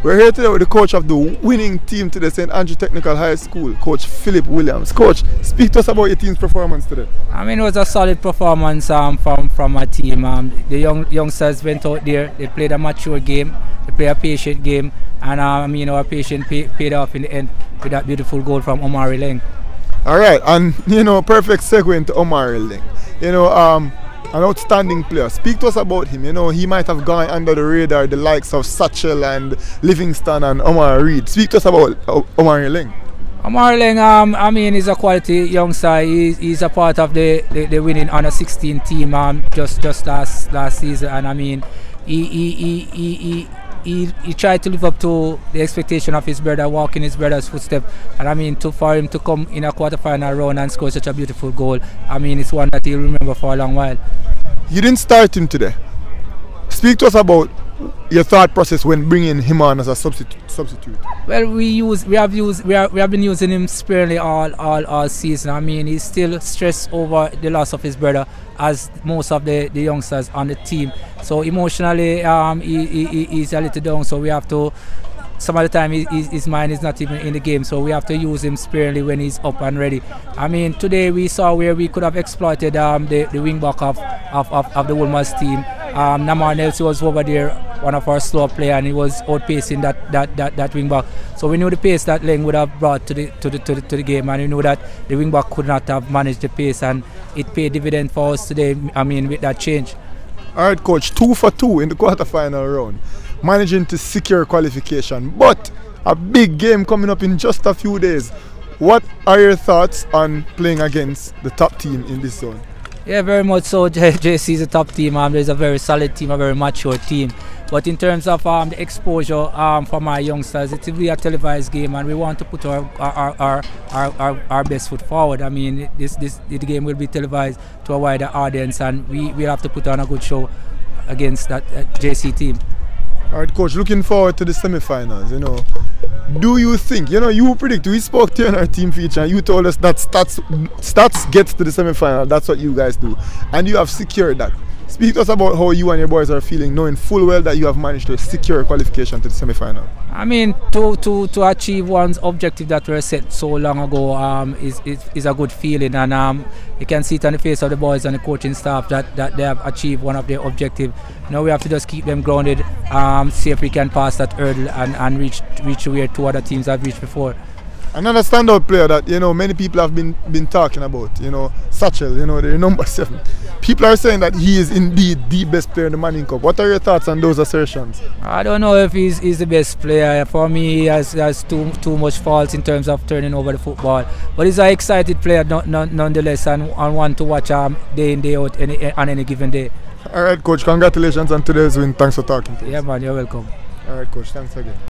We're here today with the coach of the winning team today, St. Andrew Technical High School, Coach Phillip Williams. Coach, speak to us about your team's performance today. I mean, it was a solid performance from our team. The youngsters went out there, they played a mature game, they played a patient game, and our patience paid off in the end with that beautiful goal from Omari Leng. All right, and perfect segue into Omari Leng. An outstanding player. Speak to us about him. He might have gone under the radar, the likes of Satchel and Livingston and Omar Reed. Speak to us about Omari Leng. Omari Leng, he's a quality youngster. He's a part of the winning under 16 team just last season, and he tried to live up to the expectation of his brother, walk in his brother's footsteps. And for him to come in a quarter-final round and score such a beautiful goal, it's one that he'll remember for a long while. You didn't start him today. Speak to us about your thought process when bringing him on as a substitute. Well, we have been using him sparingly all season. He's still stressed over the loss of his brother, as most of the youngsters on the team. So emotionally, he's a little down. So we have to. Some of the time his mind is not even in the game, so we have to use him sparingly when he's up and ready. Today we saw where we could have exploited the wing back of the Wolmers team. Namar Nelson was over there, one of our slow players, and he was outpacing that wing back. So we knew the pace that Leng would have brought to the game, and we knew that the wing back could not have managed the pace, and it paid dividend for us today. With that change. All right, coach, 2 for 2 in the quarter-final round, managing to secure qualification, but a big game coming up in just a few days. What are your thoughts on playing against the top team in this zone? Yeah, very much so. JC is a top team. There's a very solid team, a very mature team. But in terms of the exposure for my youngsters, it's really a televised game, and we want to put our best foot forward. The game will be televised to a wider audience, and we have to put on a good show against that JC team. All right, coach, looking forward to the semi-finals. Do you think, you predict, we spoke to you in our team feature and you told us that Staths gets to the semi-final, that's what you guys do, and you have secured that. Speak to us about how you and your boys are feeling, knowing full well that you have managed to secure qualification to the semi-final. To achieve one's objective that were set so long ago is a good feeling, and you can see it on the face of the boys and the coaching staff that they have achieved one of their objectives. We have to just keep them grounded, see if we can pass that hurdle and reach where 2 other teams have reached before. Another standout player that many people have been talking about, Satchel, the number 7. People are saying that he is indeed the best player in the Manning Cup. What are your thoughts on those assertions? I don't know if he's the best player. For me, he has too much faults in terms of turning over the football. But he's an excited player nonetheless, and one to watch day in, day out on any given day. All right, coach, congratulations on today's win. Thanks for talking to us. Yeah, man, you're welcome. All right, coach, thanks again.